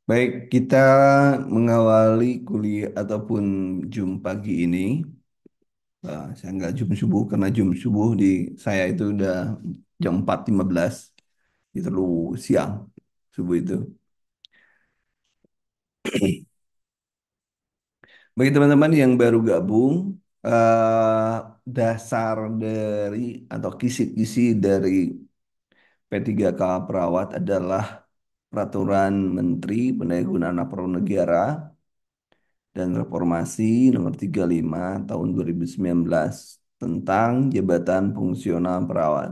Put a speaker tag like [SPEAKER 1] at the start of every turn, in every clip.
[SPEAKER 1] Baik, kita mengawali kuliah ataupun Zoom pagi ini. Saya nggak Zoom subuh karena Zoom subuh di saya itu udah jam 4.15. Itu terlalu siang subuh itu. Bagi teman-teman yang baru gabung, dasar dari atau kisi-kisi dari P3K Perawat adalah Peraturan Menteri Pendayagunaan Aparatur Negara dan Reformasi Nomor 35 Tahun 2019 tentang Jabatan Fungsional Perawat.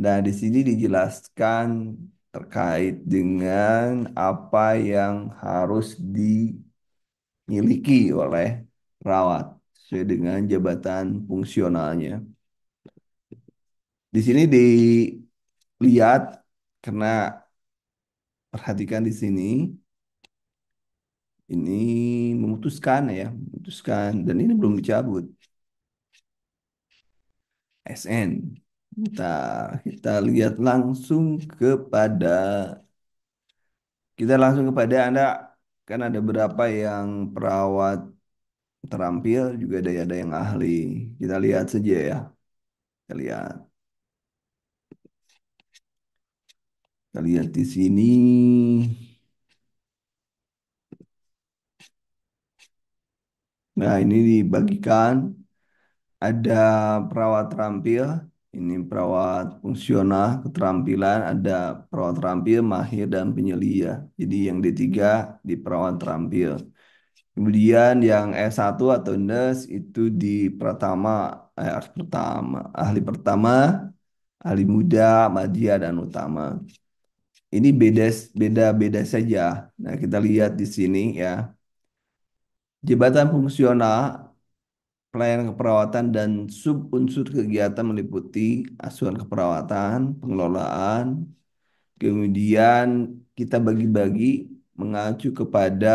[SPEAKER 1] Nah, di sini dijelaskan terkait dengan apa yang harus dimiliki oleh perawat sesuai dengan jabatan fungsionalnya. Di sini dilihat karena perhatikan di sini ini memutuskan dan ini belum dicabut. SN. Kita lihat langsung kepada kita langsung kepada Anda kan ada beberapa yang perawat terampil juga ada yang ahli. Kita lihat saja ya. Kita lihat. Kita lihat di sini. Nah, ini dibagikan ada perawat terampil, ini perawat fungsional, keterampilan, ada perawat terampil, mahir, dan penyelia. Jadi yang D3 di perawat terampil. Kemudian yang S1 atau nurse itu di ahli pertama, ahli muda, madya, dan utama. Ini beda saja. Nah, kita lihat di sini ya. Jabatan fungsional pelayanan keperawatan dan sub unsur kegiatan meliputi asuhan keperawatan, pengelolaan, kemudian kita bagi-bagi mengacu kepada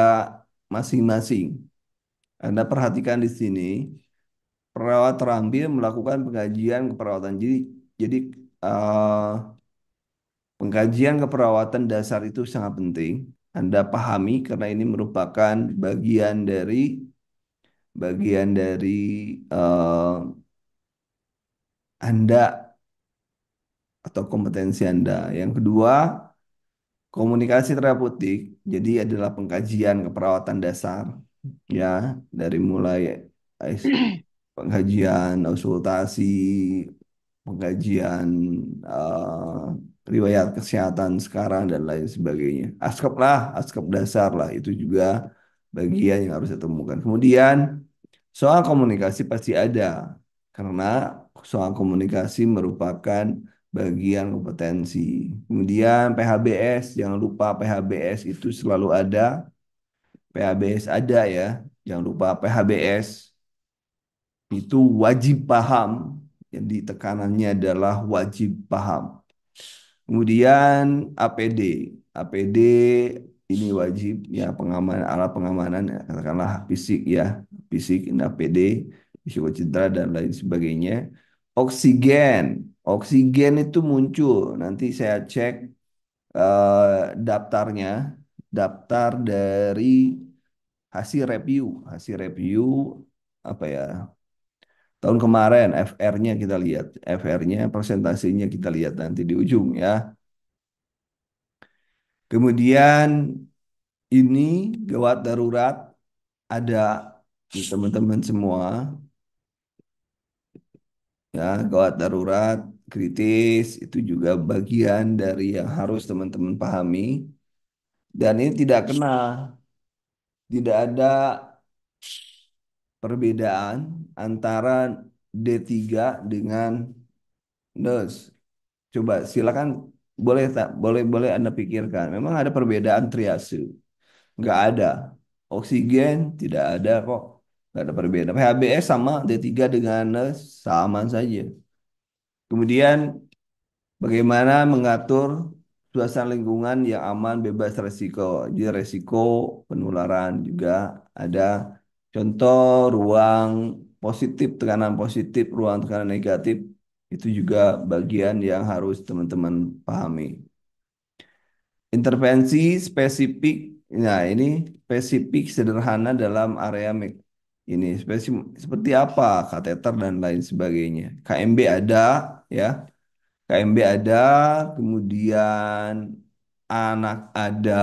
[SPEAKER 1] masing-masing. Anda perhatikan di sini, perawat terampil melakukan pengkajian keperawatan. Jadi eh, pengkajian keperawatan dasar itu sangat penting. Anda pahami karena ini merupakan bagian dari eh, Anda atau kompetensi Anda. Yang kedua, komunikasi terapeutik. Jadi adalah pengkajian keperawatan dasar ya dari mulai ais- pengkajian auskultasi, pengkajian eh, riwayat kesehatan sekarang dan lain sebagainya. Askep dasar lah itu juga bagian yang harus ditemukan. Kemudian soal komunikasi pasti ada karena soal komunikasi merupakan bagian kompetensi. Kemudian PHBS, jangan lupa PHBS itu selalu ada. PHBS ada ya, jangan lupa PHBS itu wajib paham. Jadi tekanannya adalah wajib paham. Kemudian APD. APD ini wajib ya pengamanan alat pengamanan ya, katakanlah fisik ya, fisik ini APD, risiko cedera dan lain sebagainya. Oksigen. Oksigen itu muncul. Nanti saya cek daftarnya, daftar dari hasil review apa ya? Tahun kemarin FR-nya kita lihat, FR-nya presentasinya kita lihat nanti di ujung ya. Kemudian ini gawat darurat ada di teman-teman semua ya, gawat darurat kritis itu juga bagian dari yang harus teman-teman pahami dan ini tidak ada perbedaan antara D3 dengan NES. Coba silakan boleh tak boleh boleh Anda pikirkan. Memang ada perbedaan triase. Nggak ada. Oksigen tidak ada kok. Nggak ada perbedaan. PHBS sama D3 dengan NES sama saja. Kemudian bagaimana mengatur suasana lingkungan yang aman bebas resiko. Jadi resiko penularan juga ada contoh ruang positif, tekanan positif, ruang tekanan negatif itu juga bagian yang harus teman-teman pahami. Intervensi spesifik, nah ini spesifik sederhana dalam area ini seperti apa kateter dan lain sebagainya. KMB ada, ya, KMB ada, kemudian anak ada,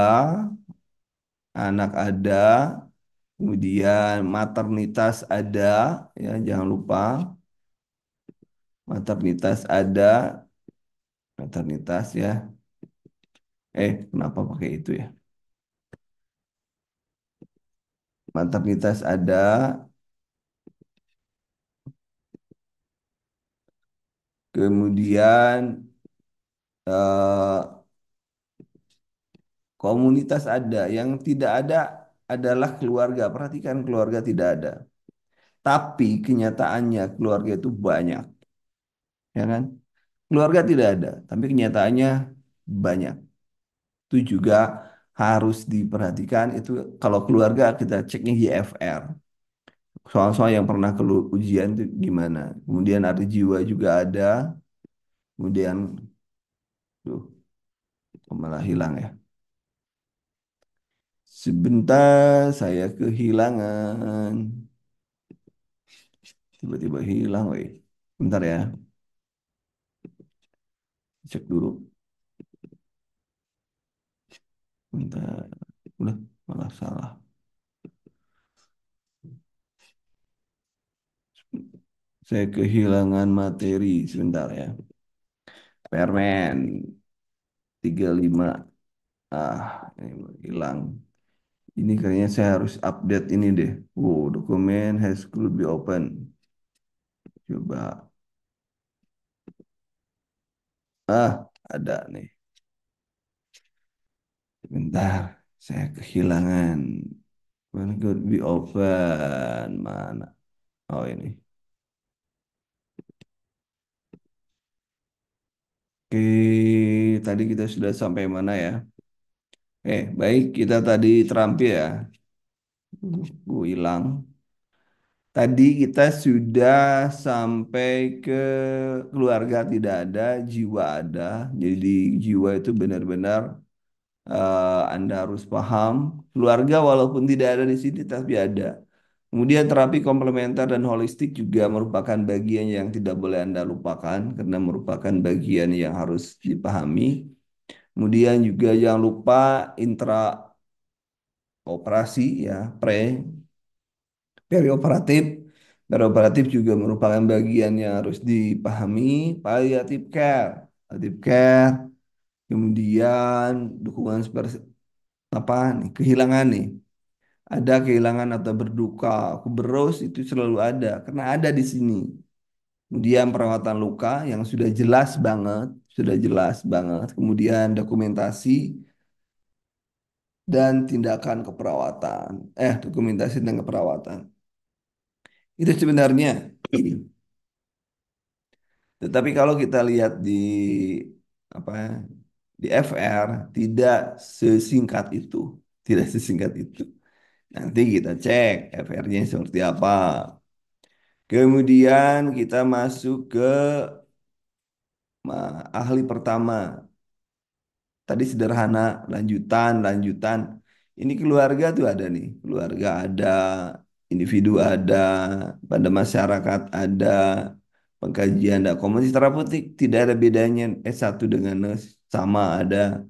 [SPEAKER 1] anak ada, kemudian maternitas ada, ya jangan lupa maternitas ada, maternitas ya. Kenapa pakai itu ya? Maternitas ada, kemudian eh, komunitas ada, yang tidak ada adalah keluarga. Perhatikan keluarga tidak ada. Tapi kenyataannya keluarga itu banyak, ya kan? Keluarga tidak ada, tapi kenyataannya banyak. Itu juga harus diperhatikan. Itu kalau keluarga kita ceknya YFR. Soal-soal yang pernah ujian itu gimana. Kemudian ada jiwa juga ada. Kemudian, tuh, malah hilang ya. Sebentar saya kehilangan. Tiba-tiba hilang, weh. Bentar ya, cek dulu. Bentar. Udah, malah salah. Saya kehilangan materi. Sebentar ya. Permen 35. Ini hilang. Ini kayaknya saya harus update ini deh. Dokumen has could be open. Coba. Ada nih. Bentar. Saya kehilangan. When could be open. Mana? Oh, ini. Oke, tadi kita sudah sampai mana ya? Baik, kita tadi terampil ya. Gue hilang. Tadi kita sudah sampai ke keluarga tidak ada, jiwa ada. Jadi jiwa itu benar-benar Anda harus paham. Keluarga walaupun tidak ada di sini tapi ada. Kemudian terapi komplementer dan holistik juga merupakan bagian yang tidak boleh Anda lupakan karena merupakan bagian yang harus dipahami. Kemudian juga jangan lupa intra operasi ya, perioperatif. Perioperatif juga merupakan bagian yang harus dipahami. Palliative care, palliative care, kemudian dukungan seperti apa nih, kehilangan nih. Ada kehilangan atau berduka, kuberus itu selalu ada karena ada di sini. Kemudian perawatan luka yang sudah jelas banget. Kemudian dokumentasi dan tindakan keperawatan. Dokumentasi dan keperawatan. Itu sebenarnya. Tetapi kalau kita lihat di apa ya, di FR tidak sesingkat itu, tidak sesingkat itu. Nanti kita cek FR-nya seperti apa. Kemudian kita masuk ke ahli pertama. Tadi sederhana, lanjutan, lanjutan. Ini keluarga tuh ada nih, keluarga ada, individu ada, pada masyarakat ada, pengkajian ada, komunitas terapeutik tidak ada bedanya S1 dengan sama ada,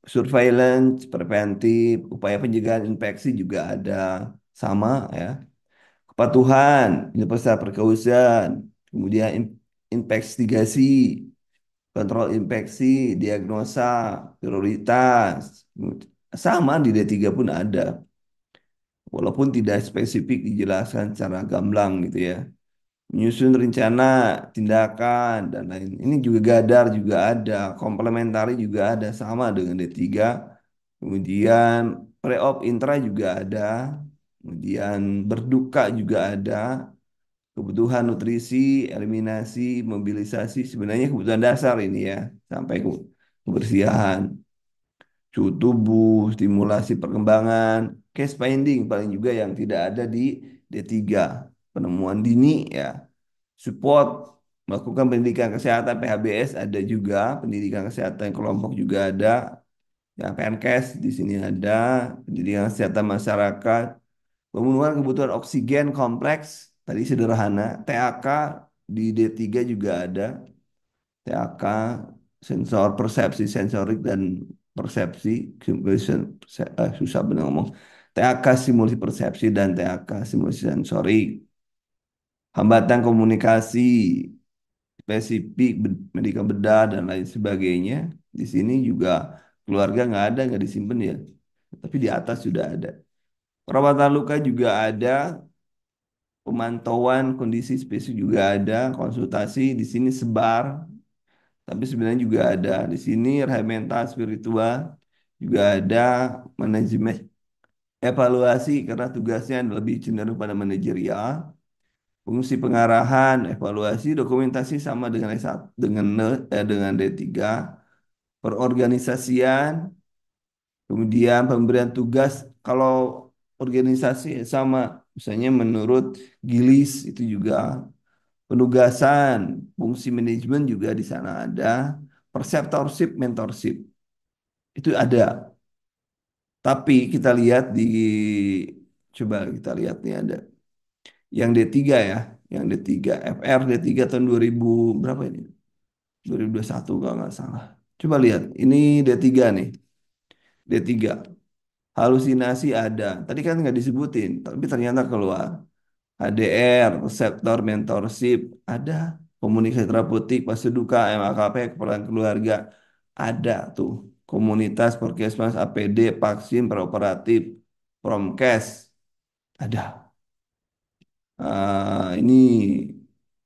[SPEAKER 1] surveillance, preventif, upaya pencegahan infeksi juga ada, sama ya. Kepatuhan, universal perkausan, kemudian investigasi, kontrol infeksi, diagnosa, prioritas. Sama di D3 pun ada. Walaupun tidak spesifik dijelaskan secara gamblang gitu ya. Menyusun rencana, tindakan, dan lain. Ini juga gadar juga ada, komplementari juga ada, sama dengan D3. Kemudian pre-op intra juga ada. Kemudian berduka juga ada. Kebutuhan nutrisi, eliminasi, mobilisasi, sebenarnya kebutuhan dasar ini ya, sampai kebersihan, suhu tubuh, stimulasi perkembangan, case finding paling juga yang tidak ada di D3, penemuan dini ya, support, melakukan pendidikan kesehatan PHBS ada juga, pendidikan kesehatan kelompok juga ada, Ya, PNKes di sini ada, pendidikan kesehatan masyarakat, pemenuhan kebutuhan oksigen kompleks, tadi sederhana, TAK di D3 juga ada, TAK, sensor persepsi sensorik dan persepsi, susah benar ngomong, TAK simulasi persepsi dan TAK simulasi sensorik, hambatan komunikasi, spesifik, medika bedah dan lain sebagainya. Di sini juga keluarga nggak ada, nggak disimpan ya. Tapi di atas sudah ada. Perawatan luka juga ada, pemantauan kondisi spesifik juga ada, konsultasi di sini sebar, tapi sebenarnya juga ada. Di sini rehabilitasi spiritual juga ada, manajemen evaluasi karena tugasnya lebih cenderung pada manajerial, fungsi pengarahan, evaluasi, dokumentasi sama dengan S1, dengan D3, perorganisasian, kemudian pemberian tugas. Kalau organisasi sama, misalnya menurut Gilis itu juga penugasan, fungsi manajemen juga di sana ada, preceptorship, mentorship itu ada. Tapi kita lihat coba kita lihat nih ada yang D3 ya, yang D3, FR D3 tahun 2000 berapa ini? 2021 kalau nggak salah. Coba lihat, ini D3 nih, D3. Halusinasi ada. Tadi kan nggak disebutin, tapi ternyata keluar. HDR, reseptor, mentorship, ada. Komunikasi terapeutik, Paseduka, MAKP, keperawatan keluarga, ada tuh. Komunitas, Perkesmas, APD, vaksin, preoperatif, Promkes, ada. Ini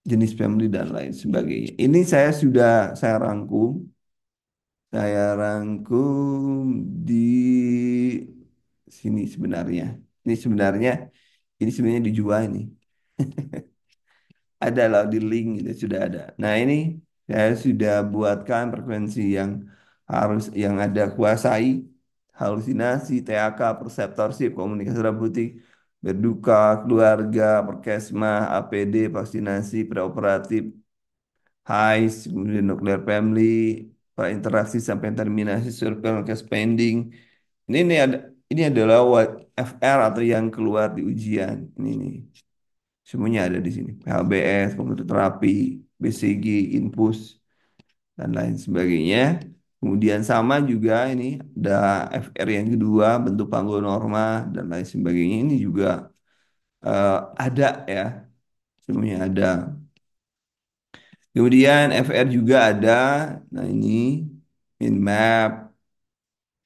[SPEAKER 1] jenis family dan lain sebagainya. Ini saya rangkum, di sini sebenarnya. Ini sebenarnya ini sebenarnya dijual ini. Ada lah di link itu sudah ada. Nah, ini saya sudah buatkan frekuensi yang yang ada kuasai, halusinasi, TAK, perseptorship, komunikasi terapeutik, berduka, keluarga, perkesma, APD, vaksinasi, preoperatif, HICE, kemudian nuclear family, interaksi sampai terminasi, surveillance case pending. Ini adalah FR atau yang keluar di ujian. Ini. Semuanya ada di sini. PHBS, komputer terapi, BCG, infus, dan lain sebagainya. Kemudian sama juga ini ada FR yang kedua, bentuk panggul norma, dan lain sebagainya. Ini juga eh, ada ya, semuanya ada. Kemudian FR juga ada, nah ini min map,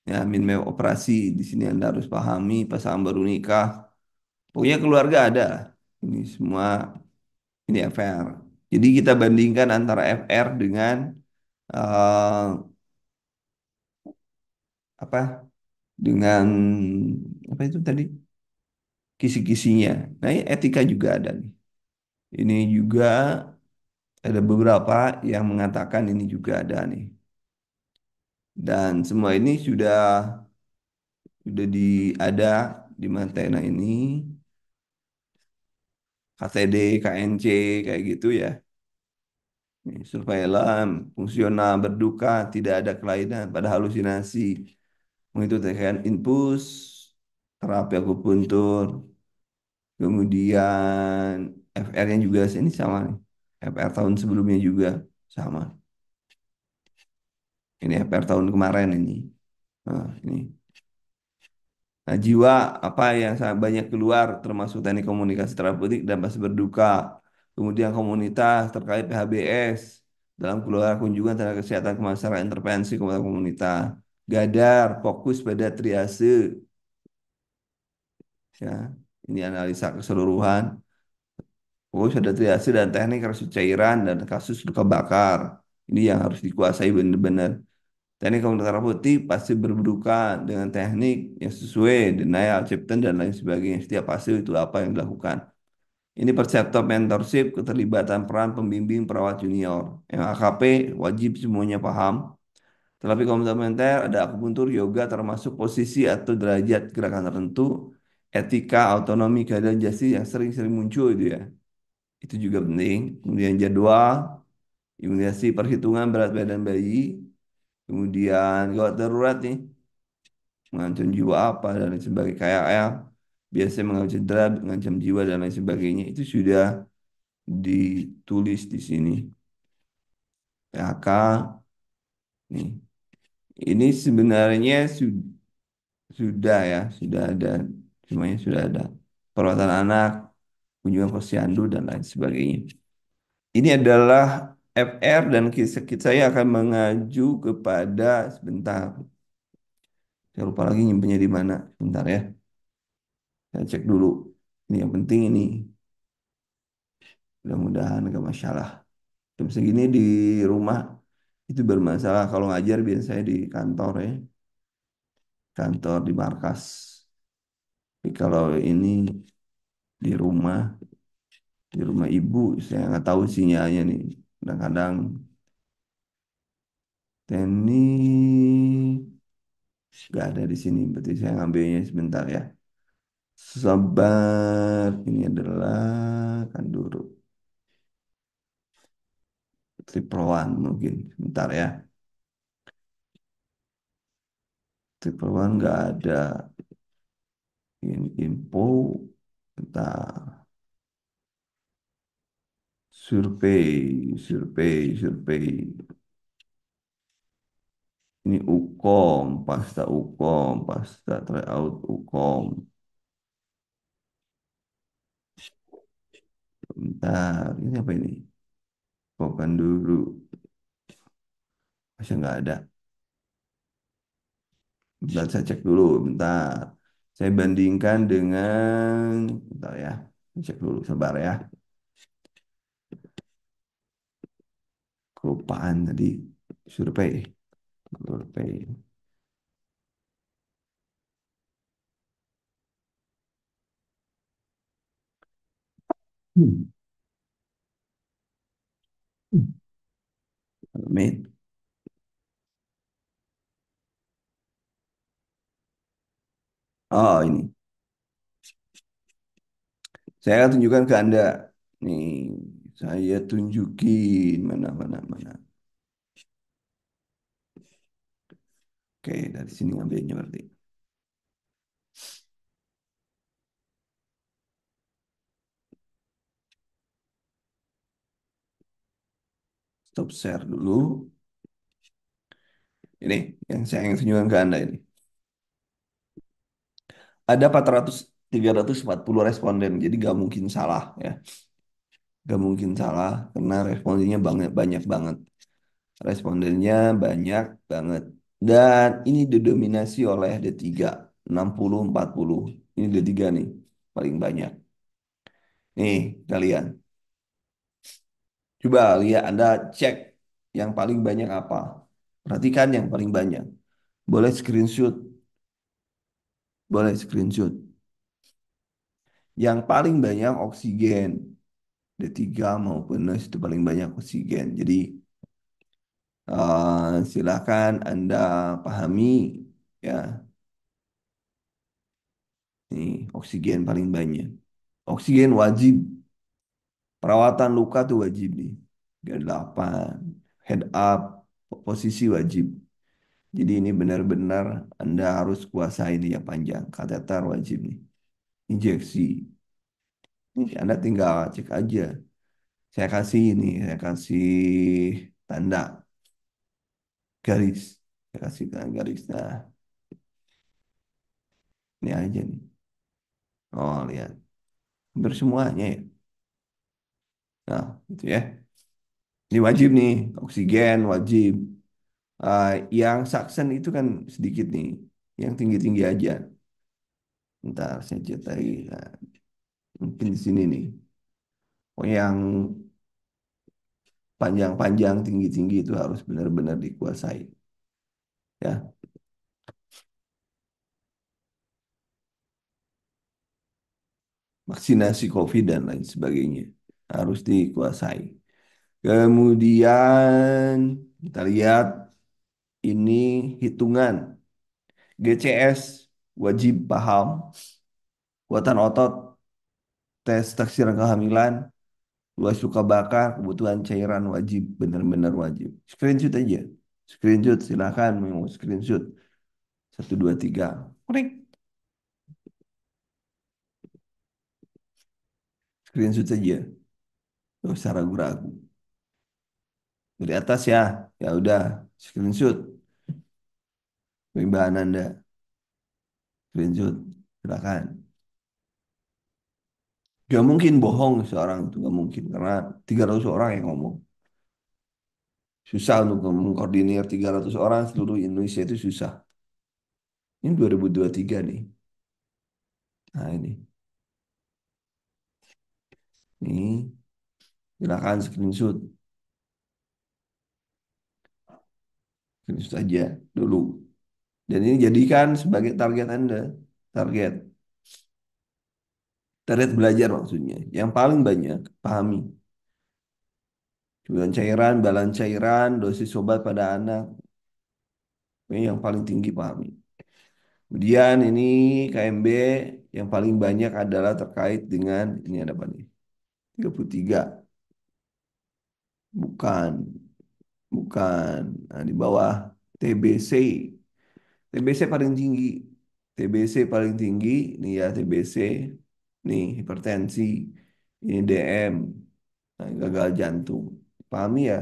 [SPEAKER 1] ya min map operasi. Di sini Anda harus pahami pasangan baru nikah. Pokoknya keluarga ada. Ini semua ini FR. Jadi kita bandingkan antara FR dengan eh, apa? Dengan apa itu tadi? Kisi-kisinya. Nah, ini etika juga ada nih. Ini juga ada beberapa yang mengatakan ini juga ada nih. Dan semua ini sudah ada di Mantena ini, KTD, KNC kayak gitu ya. Nih, surveillance, fungsional, berduka, tidak ada kelainan pada halusinasi, mengikuti tekan infus, terapi akupuntur, kemudian FR-nya juga ini sama nih. FR tahun sebelumnya juga sama. Ini FR tahun kemarin ini. Nah, ini. Nah, jiwa apa yang sangat banyak keluar termasuk teknik komunikasi terapeutik dan bahasa berduka. Kemudian komunitas terkait PHBS dalam keluar kunjungan tenaga kesehatan ke masyarakat intervensi komunitas. Gadar fokus pada triase ya. Ini analisa keseluruhan. Fokus pada triase dan teknik kasus cairan dan kasus luka bakar. Ini yang harus dikuasai benar-benar. Teknik komunikasi terapeutik pasti berbuka dengan teknik yang sesuai, denial, acceptance, dan lain sebagainya. Setiap fase itu apa yang dilakukan. Ini perseptor mentorship, keterlibatan peran pembimbing perawat junior. Yang AKP wajib semuanya paham. Terapi komplementer ada akupuntur, yoga termasuk posisi atau derajat gerakan tertentu, etika, autonomi, keadaan justice yang sering-sering muncul itu ya. Itu juga penting. Kemudian jadwal, imunisasi perhitungan berat badan bayi, kemudian gawat darurat nih. mengancam jiwa apa dan lain sebagainya. Kayak yang biasanya mengancam cedera, mengancam jiwa dan lain sebagainya itu sudah ditulis di sini. PHK nih. Ini sebenarnya sudah ya, sudah ada semuanya sudah ada. Perawatan anak, kunjungan posyandu dan lain sebagainya. Ini adalah FR dan saya akan mengaju kepada sebentar. Saya lupa lagi nyimpennya di mana. Sebentar ya. Saya cek dulu. Ini yang penting ini. Mudah-mudahan gak masalah. Jam segini di rumah itu bermasalah. Kalau ngajar biasanya di kantor ya. Kantor di markas. Tapi kalau ini di rumah ibu, saya nggak tahu sinyalnya nih. Kadang-kadang teknik nggak ada di sini. Berarti saya ngambilnya sebentar ya. Sabar, ini adalah kan dulu triple one mungkin. Sebentar ya. Triple one nggak ada ini info. Bentar. Survei. Ini pasta tryout Ukom. Bentar, ini apa ini? Bukan dulu, masa nggak ada. Bentar, saya cek dulu, bentar. Saya bandingkan dengan, bentar ya, cek dulu, sabar ya. Kelupaan tadi, survei, survei. Hmm. Amin. Oh ini, saya akan tunjukkan ke Anda. Nih, saya tunjukin mana. Oke, dari sini ngambilnya berarti. Stop share dulu. Ini yang saya ingin tunjukkan ke Anda ini. Ada 340 responden, jadi gak mungkin salah ya. Gak mungkin salah karena respondennya banyak banget. Respondennya banyak banget. Dan ini didominasi oleh D3, 60-40. Ini D3 nih, paling banyak. Nih, kalian. Coba lihat, Anda cek yang paling banyak apa. Perhatikan yang paling banyak. Boleh screenshot, boleh screenshot. Yang paling banyak oksigen. D3 maupun NOS itu paling banyak oksigen. Jadi silakan Anda pahami ya, ini oksigen paling banyak. Oksigen wajib, perawatan luka tuh wajib nih. 38, head up, posisi wajib. Jadi ini benar-benar Anda harus kuasai ini yang panjang. Kateter wajib nih. Injeksi. Ini Anda tinggal cek aja. Saya kasih tanda garis. Saya kasih tanda garis. Nah, ini aja nih. Oh, lihat. Hampir semuanya ya. Nah, gitu ya. Ini wajib nih, oksigen wajib. Ah, yang saksen itu kan sedikit nih, yang tinggi-tinggi aja. Ntar saya cetai. Nah, mungkin di sini nih. Oh, yang panjang-panjang, tinggi-tinggi itu harus benar-benar dikuasai. Ya, vaksinasi COVID dan lain sebagainya harus dikuasai. Kemudian kita lihat ini hitungan GCS wajib paham, kuatan otot, tes taksiran kehamilan, luas luka bakar, kebutuhan cairan wajib, benar-benar wajib. Screenshot aja. Screenshot, silakan mau screenshot. Satu, dua, tiga. Klik. Screenshot saja. Gak usah ragu-ragu. Dari atas ya. Ya udah. Screenshot. Perubahan Anda. Screenshot. Silakan. Gak mungkin bohong seorang itu. Gak mungkin. Karena 300 orang yang ngomong. Susah untuk mengkoordinir 300 orang seluruh Indonesia itu susah. Ini 2023 nih. Nah ini. Nih. Silakan screenshot. Screenshot aja dulu. Dan ini jadikan sebagai target Anda. Target. Target belajar maksudnya. Yang paling banyak pahami. Kemudian cairan, balan cairan, dosis obat pada anak. Ini yang paling tinggi pahami. Kemudian ini KMB yang paling banyak adalah terkait dengan ini ada apa nih? 33. Bukan, bukan. Nah, di bawah TBC. TBC paling tinggi. TBC paling tinggi, ini ya TBC. Nih, hipertensi. Ini DM. Nah, gagal jantung. Pahami ya?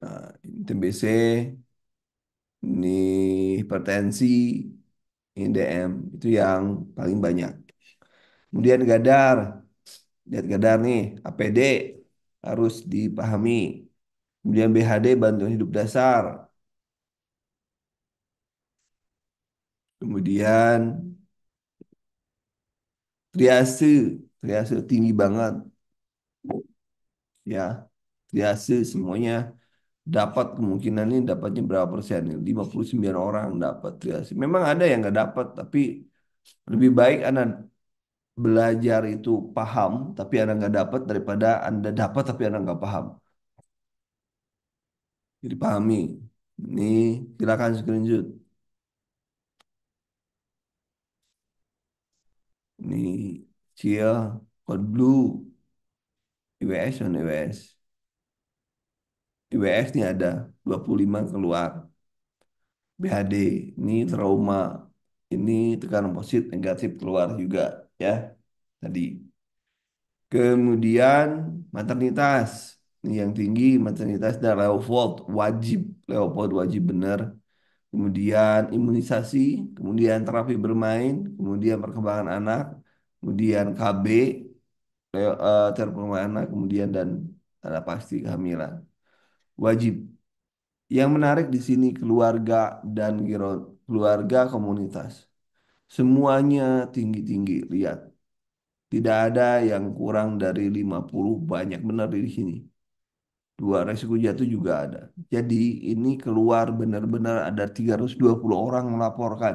[SPEAKER 1] Nah, ini TBC, ini hipertensi, ini DM. Itu yang paling banyak. Kemudian gadar. Lihat gadar nih, APD harus dipahami. Kemudian BHD, bantuan hidup dasar. Kemudian triase, triase tinggi banget ya. Triase semuanya dapat kemungkinan ini dapatnya berapa persen? 59 orang dapat triase. Memang ada yang nggak dapat, tapi lebih baik Anda belajar itu paham, tapi Anda nggak dapat daripada Anda dapat tapi Anda nggak paham. Jadi pahami. Ini silakan screenshot. Ini Cia, Code Blue, IWS dan IWS. IWS ini ada 25 keluar. BHD ini trauma. Ini tekanan positif negatif keluar juga ya tadi. Kemudian maternitas. Ini yang tinggi maternitas dan Leopold wajib. Leopold wajib benar. Kemudian imunisasi, kemudian terapi bermain, kemudian perkembangan anak, kemudian KB, terapi perkembangan anak, kemudian dan tanda pasti kehamilan. Wajib. Yang menarik di sini keluarga dan keluarga komunitas. Semuanya tinggi-tinggi, lihat. Tidak ada yang kurang dari 50, banyak benar di sini. Dua resiko jatuh juga ada. Jadi ini keluar benar-benar ada 320 orang melaporkan.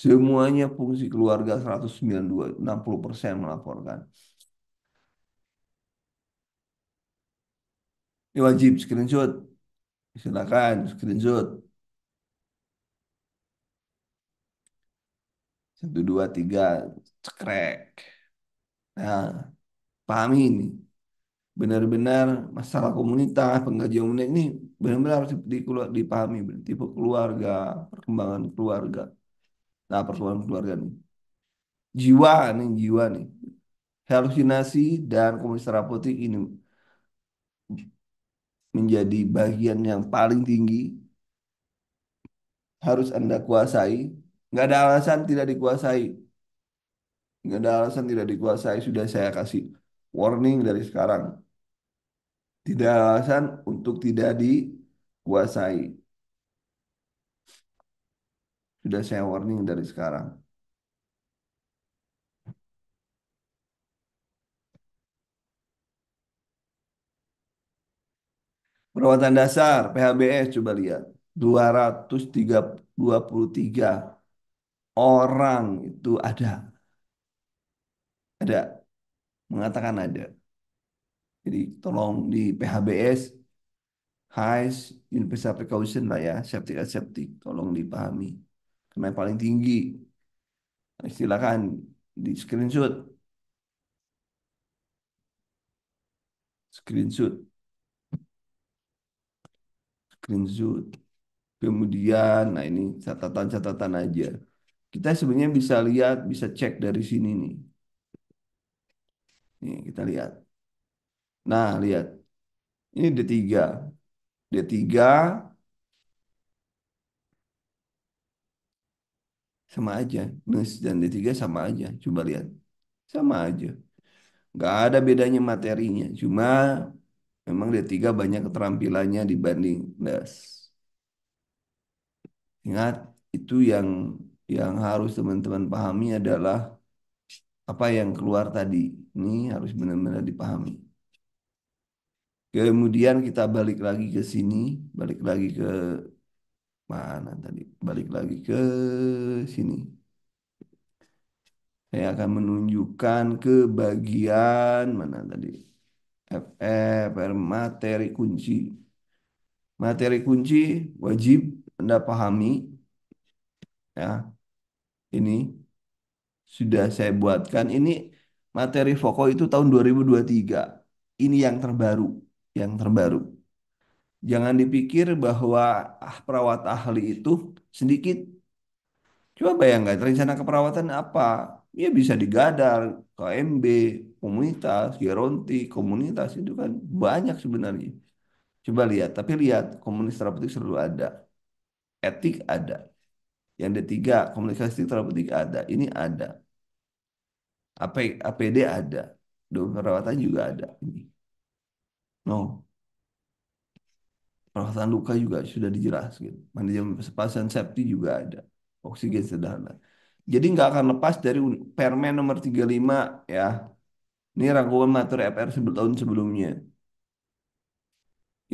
[SPEAKER 1] Semuanya fungsi keluarga 192, 60% melaporkan. Ini wajib screenshot. Silakan screenshot. Satu, dua, tiga, cekrek. Nah, pahami ini. Benar-benar masalah komunitas, pengkajian komunitas ini benar-benar harus dipahami. Tipe keluarga, perkembangan keluarga. Nah, perkembangan keluarga nih. Jiwa nih. Halusinasi dan komunitas terapeutik ini menjadi bagian yang paling tinggi harus Anda kuasai. Nggak ada alasan tidak dikuasai. Nggak ada alasan tidak dikuasai. Sudah saya kasih warning dari sekarang. Tidak ada alasan untuk tidak dikuasai. Sudah saya warning dari sekarang. Perawatan dasar PHBS coba lihat. 223 orang itu ada. Ada. Mengatakan ada. Jadi tolong di PHBS Highs Universal Precaution lah ya, septic aseptic, tolong dipahami. Karena yang paling tinggi, silakan di screenshot, screenshot. screenshot. Kemudian, nah ini catatan-catatan aja. Kita sebenarnya bisa lihat, bisa cek dari sini nih. Nih, kita lihat. Nah, lihat. Ini D3. D3 sama aja. NUS dan D3 sama aja. Coba lihat. Sama aja. Nggak ada bedanya materinya. Cuma memang D3 banyak keterampilannya dibanding NUS. Ingat, itu yang harus teman-teman pahami adalah apa yang keluar tadi. Ini harus benar-benar dipahami. Kemudian kita balik lagi ke sini, balik lagi ke mana tadi? Balik lagi ke sini. Saya akan menunjukkan ke bagian mana tadi? FF, materi kunci. Materi kunci wajib Anda pahami ya. Ini sudah saya buatkan. Ini materi pokok itu tahun 2023. Ini yang terbaru, yang terbaru. Jangan dipikir bahwa perawat ahli itu sedikit. Coba bayangkan rencana keperawatan apa? Ya bisa digadar, KMB, komunitas, geronti, komunitas itu kan banyak sebenarnya. Coba lihat, tapi lihat komunitas terapeutik selalu ada, etik ada, yang ketiga komunikasi terapeutik ada, ini ada, APD ada, dokter perawatan juga ada. Ini, no, perawatan luka juga sudah dijelaskan, manajemen pasien safety juga ada, oksigen sederhana. Jadi nggak akan lepas dari Permen nomor 35 ya. Ini rangkuman materi FR tahun sebelumnya.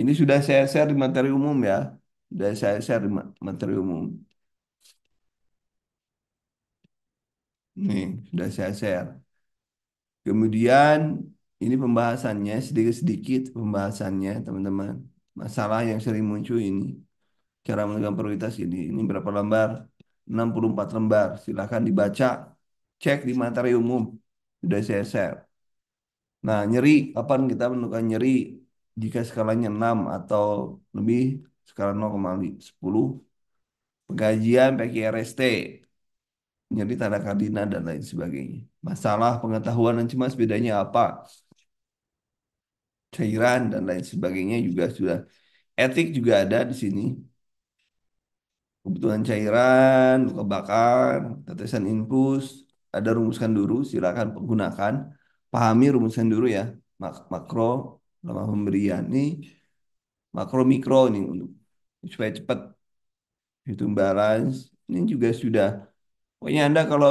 [SPEAKER 1] Ini sudah saya share di materi umum ya. Sudah saya share di materi umum. Nih, sudah saya share. Kemudian ini pembahasannya sedikit-sedikit pembahasannya teman-teman. Masalah yang sering muncul ini. Cara menentukan prioritas ini. Ini berapa lembar? 64 lembar. Silahkan dibaca. Cek di materi umum. Sudah saya share. Nah, nyeri, kapan kita menentukan nyeri? Jika skalanya 6 atau lebih, skala 0,10, pengkajian pakai RST, nyeri tanda kardinal dan lain sebagainya. Masalah pengetahuan dan cemas bedanya apa? Cairan dan lain sebagainya juga sudah. Etik juga ada di sini. Kebutuhan cairan, luka bakar, tetesan infus, ada rumuskan dulu, silakan gunakan. Pahami rumuskan dulu ya. Makro, lama pemberian. Ini makro mikro ini untuk supaya cepat hitung balance. Ini juga sudah. Pokoknya Anda kalau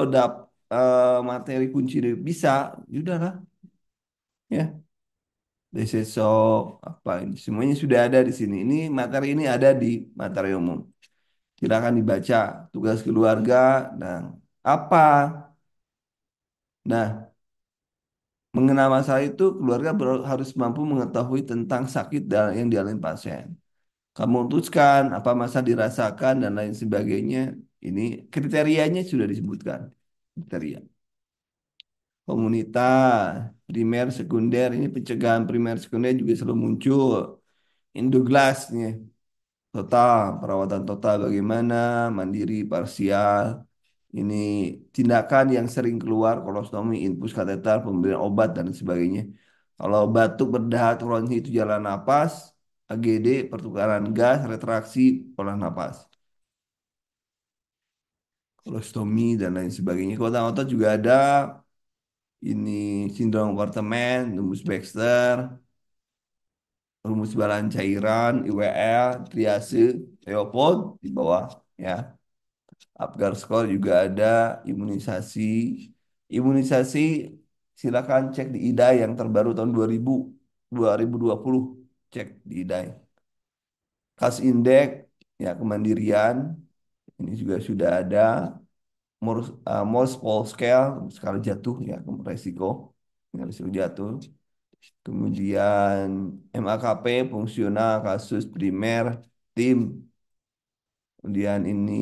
[SPEAKER 1] materi kunci bisa, ya udahlah ya. Desesok apa ini semuanya sudah ada di sini. Ini materi ini ada di materi umum. Silakan dibaca tugas keluarga dan apa. Nah, mengenal masalah itu keluarga harus mampu mengetahui tentang sakit yang dialami pasien. Kamu memutuskan apa masa dirasakan dan lain sebagainya. Ini kriterianya sudah disebutkan. Kriteria. Komunitas, primer, sekunder, ini pencegahan primer, sekunder juga selalu muncul. Indoglasnya, total, perawatan total bagaimana, mandiri, parsial. Ini tindakan yang sering keluar, kolostomi, infus kateter, pemberian obat, dan sebagainya. Kalau batuk, berdahak, ronsi itu jalan napas, AGD, pertukaran gas, retraksi, pola napas. Kolostomi, dan lain sebagainya. Otot-otot juga ada, ini sindrom kompartemen, rumus Baxter, rumus balan cairan, IWL, triase, Leopold di bawah ya. Apgar score juga ada, imunisasi. Imunisasi silakan cek di IDAI yang terbaru tahun 2020. Cek di IDAI. Kas indeks ya kemandirian ini juga sudah ada. Morse Paul Scale skala jatuh ya resiko risiko jatuh. Kemudian MAKP fungsional kasus primer tim. Kemudian ini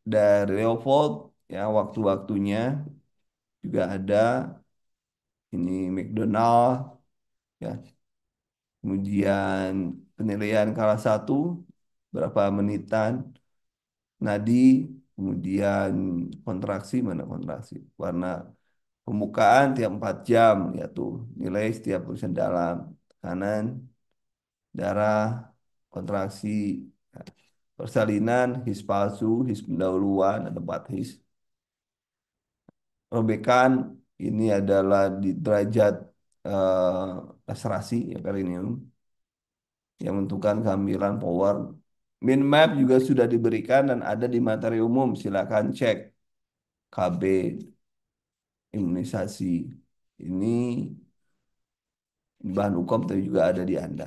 [SPEAKER 1] dari Leopold ya waktu-waktunya juga ada ini McDonald ya kemudian penilaian kalah satu, berapa menitan, nadi, kemudian kontraksi, mana kontraksi, warna pembukaan tiap 4 jam, ya tuh, nilai setiap tulisan dalam, kanan, darah, kontraksi, persalinan, his palsu, his pendahuluan, ada 4 his. Robekan ini adalah di derajat laserasi ya perineum yang menentukan kehamilan power. Min map juga sudah diberikan dan ada di materi umum. Silakan cek KB imunisasi. Ini bahan hukum tapi juga ada di Anda.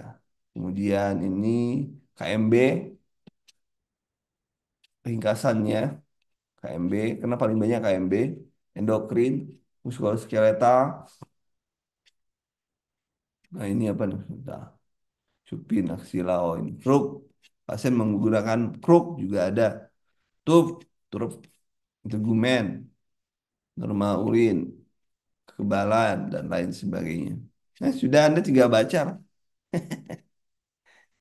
[SPEAKER 1] Kemudian ini KMB ringkasannya KMB karena paling banyak KMB endokrin muskuloskeletal. Nah ini apa nih? Nah, supin aksila oh ini kruk. Pasien menggunakan kruk juga ada. Tub, turut integumen, normal urin, kekebalan dan lain sebagainya. Nah, sudah Anda tinggal baca,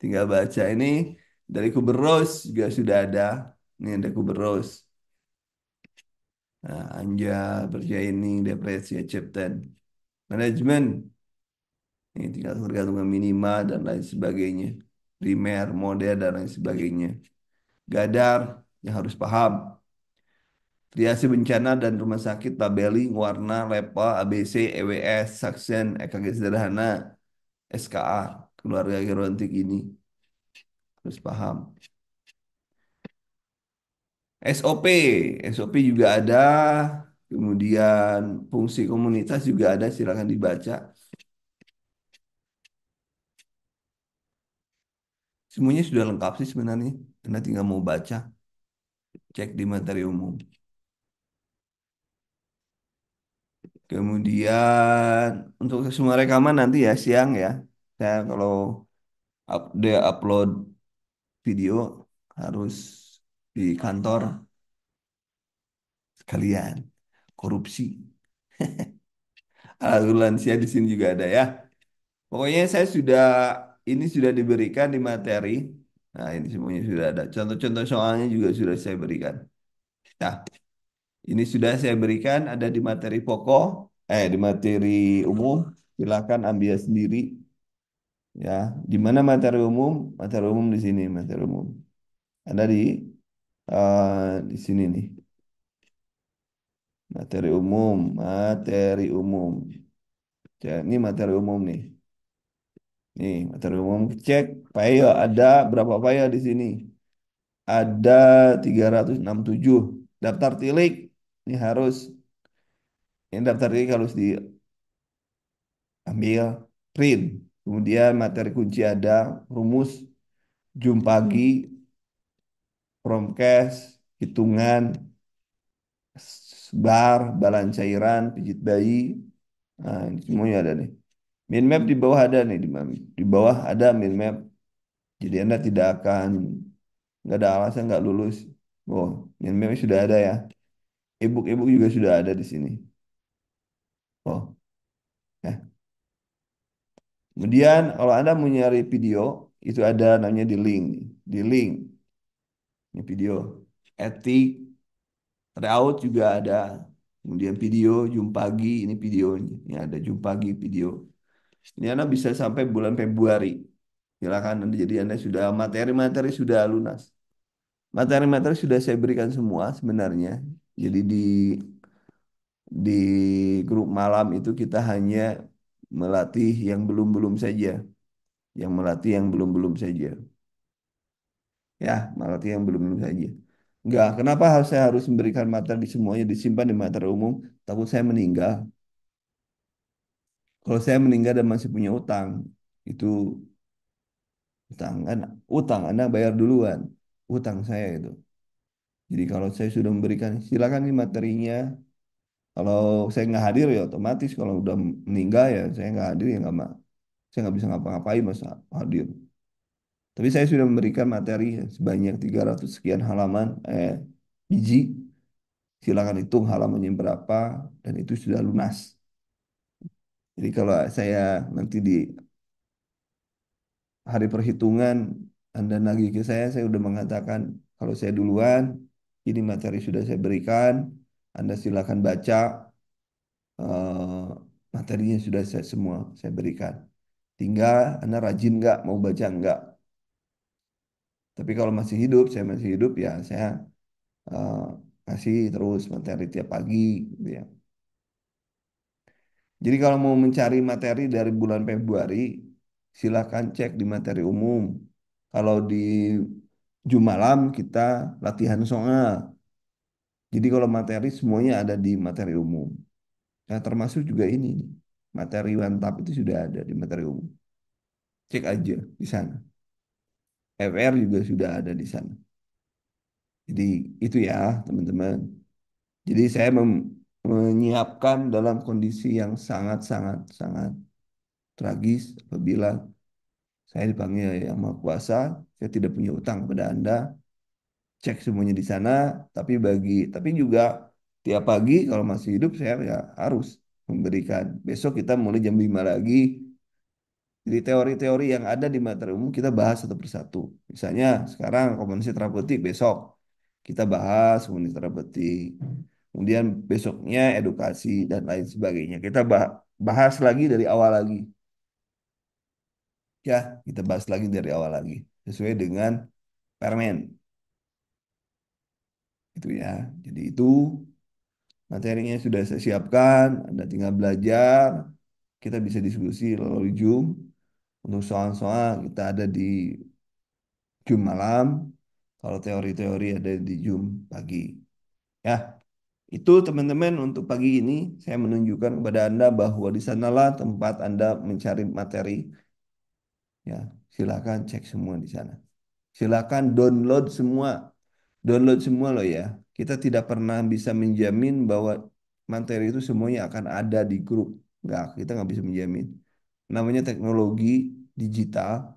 [SPEAKER 1] tinggal baca ini dari Kuberos juga sudah ada. Ini ada Kuberos. Nah, Anja, Berjaini, Depresi, Cipten, Manajemen, ini tinggal tergantung minima dan lain sebagainya. Primer, model dan lain sebagainya. Gadar yang harus paham. Triase bencana dan rumah sakit, tabeling, warna, lepa, ABC, EWS, Saksen, EKG sederhana, SKA, keluarga gerontik ini harus paham. SOP, SOP juga ada, kemudian fungsi komunitas juga ada, silakan dibaca. Semuanya sudah lengkap sih sebenarnya, Anda tinggal mau baca, cek di materi umum. Kemudian untuk semua rekaman nanti ya siang ya, saya kalau dia upload video harus di kantor sekalian korupsi. Lansia di sini juga ada ya. Pokoknya saya sudah ini sudah diberikan di materi. Nah, ini semuanya sudah ada. Contoh-contoh soalnya juga sudah saya berikan. Nah, ini sudah saya berikan ada di materi pokok, di materi umum. Silakan ambil sendiri ya. Di mana materi umum? Materi umum di sini, materi umum. Ada di sini nih. Materi umum, materi umum. Ini materi umum nih. Nih, materi umum cek file ada berapa file di sini? Ada 367. Daftar tilik ini harus ini daftar tilik harus diambil print. Kemudian materi kunci ada rumus, jum pagi, promkes, hitungan, bar, balan cairan, pijit bayi. Nah, ini semuanya ada nih. Min map di bawah ada nih di bawah ada min map. Jadi Anda tidak akan nggak ada alasan nggak lulus. Oh, min map sudah ada ya. E-book juga sudah ada di sini. Oh, ya. Kemudian kalau Anda mau nyari video, itu ada namanya di link. Di link, ini video. Etik, tryout juga ada. Kemudian video, jum pagi, ini videonya. Ini ada jum pagi video. Ini Anda bisa sampai bulan Februari. Silakan, jadi Anda sudah materi-materi sudah lunas. Materi-materi sudah saya berikan semua sebenarnya. Jadi di grup malam itu kita hanya melatih yang belum-belum saja. Yang melatih yang belum-belum saja. Ya, melatih yang belum-belum saja. Enggak, kenapa saya harus memberikan materi semuanya disimpan di materi umum? Takut saya meninggal. Kalau saya meninggal dan masih punya utang, itu utang kan, utang Anda bayar duluan, utang saya itu. Jadi kalau saya sudah memberikan, silakan ini materinya. Kalau saya nggak hadir ya otomatis kalau udah meninggal ya saya nggak hadir ya nggak saya nggak bisa ngapa-ngapain masa hadir. Tapi saya sudah memberikan materi sebanyak 300 sekian halaman biji. Silakan hitung halamannya berapa dan itu sudah lunas. Jadi kalau saya nanti hari perhitungan Anda nagih ke saya udah mengatakan kalau saya duluan, ini materi sudah saya berikan, Anda silakan baca, eh, materinya sudah saya semua saya berikan. Tinggal Anda rajin nggak, mau baca nggak. Tapi kalau masih hidup, saya masih hidup ya saya eh, kasih terus materi tiap pagi, gitu ya. Jadi kalau mau mencari materi dari bulan Februari, silakan cek di materi umum. Kalau di Jumalam kita latihan soal. Jadi kalau materi semuanya ada di materi umum. Nah, termasuk juga ini nih. Materi mantap itu sudah ada di materi umum. Cek aja di sana. FR juga sudah ada di sana. Jadi itu ya, teman-teman. Jadi saya menyiapkan dalam kondisi yang sangat-sangat sangat tragis apabila saya dipanggil Yang Maha Kuasa, saya tidak punya utang kepada Anda. Cek semuanya di sana, tapi juga tiap pagi kalau masih hidup saya ya harus memberikan. Besok kita mulai jam 5 lagi. Jadi teori-teori yang ada di materi umum kita bahas satu persatu. Misalnya sekarang komunikasi terapeutik, besok kita bahas komunikasi terapeutik. Kemudian besoknya edukasi dan lain sebagainya. Kita bahas lagi dari awal lagi. Ya, kita bahas lagi dari awal lagi. Sesuai dengan permen. Itu ya. Jadi itu materinya sudah saya siapkan. Anda tinggal belajar. Kita bisa diskusi melalui Zoom. Untuk soal-soal kita ada di Zoom malam. Kalau teori-teori ada di Zoom pagi. Ya, itu teman-teman untuk pagi ini saya menunjukkan kepada Anda bahwa di sanalah tempat Anda mencari materi. Ya, silakan cek semua di sana. Silakan download semua. Download semua loh ya. Kita tidak pernah bisa menjamin bahwa materi itu semuanya akan ada di grup. Enggak, kita nggak bisa menjamin. Namanya teknologi digital,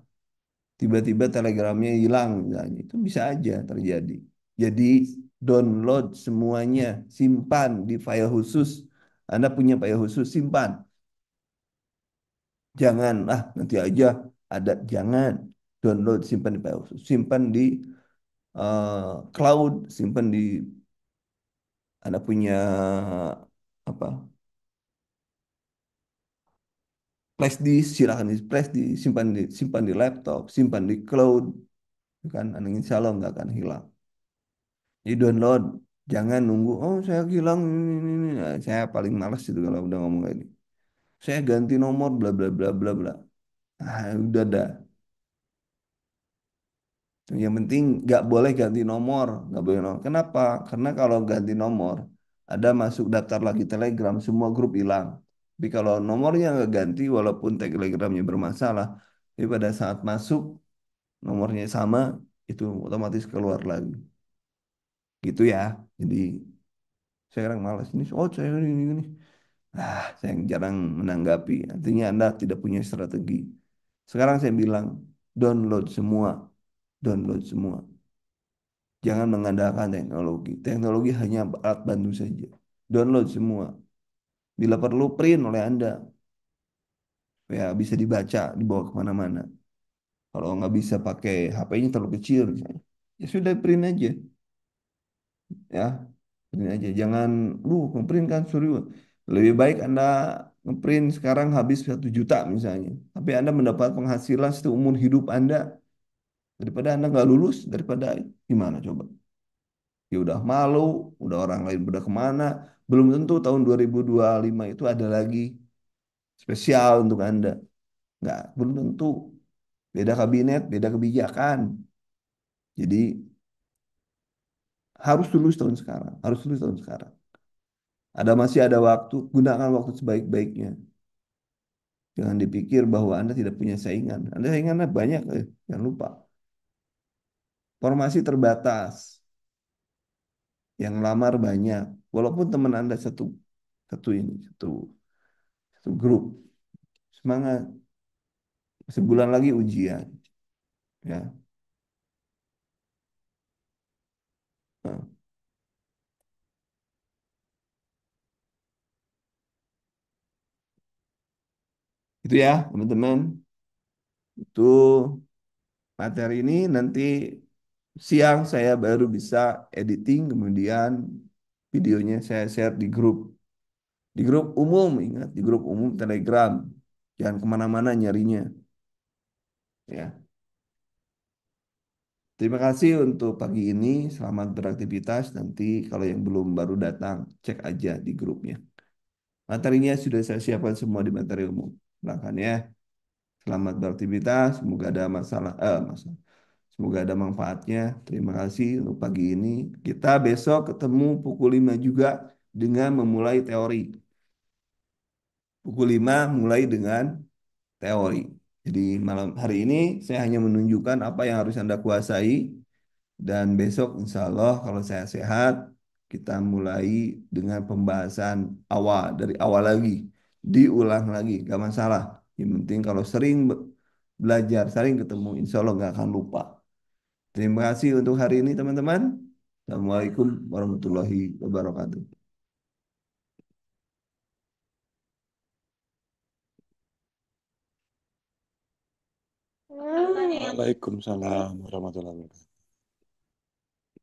[SPEAKER 1] tiba-tiba telegramnya hilang misalnya. Itu bisa aja terjadi. Jadi download semuanya, simpan di file khusus. Anda punya file khusus, simpan. Jangan, nanti aja ada. Jangan. Download, simpan di file khusus. Simpan di cloud, simpan di Anda punya apa flash disk, silakan di flash disk, simpan di laptop, simpan di cloud, kan insya Allah nggak akan hilang. Jadi download, jangan nunggu. Oh saya hilang ini. Nah, saya paling malas itu kalau udah ngomong kayak ini. Saya ganti nomor bla bla bla bla bla. Udah dah. Yang penting nggak boleh ganti nomor, nggak boleh nomor. Kenapa? Karena kalau ganti nomor, ada masuk daftar lagi Telegram, semua grup hilang. Tapi kalau nomornya nggak ganti, walaupun Telegramnya bermasalah, tapi pada saat masuk nomornya sama, itu otomatis keluar lagi. Gitu ya. Jadi saya kadang malas ini. Oh saya ini. Saya yang jarang menanggapi. Artinya Anda tidak punya strategi. Sekarang saya bilang, download semua. Download semua. Jangan mengandalkan teknologi. Teknologi hanya alat bantu saja. Download semua. Bila perlu print oleh Anda. Ya bisa dibaca, dibawa kemana-mana. Kalau nggak bisa pakai HP-nya terlalu kecil misalnya. Ya sudah print aja. Ya, print aja. Jangan, ngeprint kan suruh. Lebih baik Anda ngeprint sekarang habis 1 juta misalnya. Tapi Anda mendapat penghasilan seumur hidup Anda. Daripada Anda nggak lulus, daripada gimana coba? Ya udah malu, udah orang lain udah kemana. Belum tentu tahun 2025 itu ada lagi spesial untuk Anda. Nggak, belum tentu. Beda kabinet, beda kebijakan. Jadi harus lulus tahun sekarang. Harus lulus tahun sekarang. Masih ada waktu, gunakan waktu sebaik-baiknya. Jangan dipikir bahwa Anda tidak punya saingan. Anda saingannya banyak, jangan lupa. Formasi terbatas, yang lamar banyak. Walaupun teman Anda satu satu ini, satu grup. Semangat, sebulan lagi ujian, ya. Nah, itu ya, teman-teman. Itu materi ini nanti siang saya baru bisa editing, kemudian videonya saya share di grup umum, ingat di grup umum Telegram. Jangan kemana-mana nyarinya, ya. Terima kasih untuk pagi ini. Selamat beraktivitas. Nanti kalau yang belum baru datang, cek aja di grupnya. Materinya sudah saya siapkan semua di materi umum. Silahkan ya. Selamat beraktivitas. Semoga ada masalah. Semoga ada manfaatnya. Terima kasih untuk pagi ini. Kita besok ketemu pukul 5 juga dengan memulai teori. Pukul 5 mulai dengan teori. Jadi malam hari ini saya hanya menunjukkan apa yang harus Anda kuasai. Dan besok insya Allah kalau saya sehat, kita mulai dengan pembahasan awal, dari awal lagi. Diulang lagi, gak masalah. Yang penting kalau sering belajar, sering ketemu, insya Allah gak akan lupa. Terima kasih untuk hari ini teman-teman. Assalamualaikum warahmatullahi wabarakatuh.
[SPEAKER 2] Waalaikumsalam warahmatullahi wabarakatuh.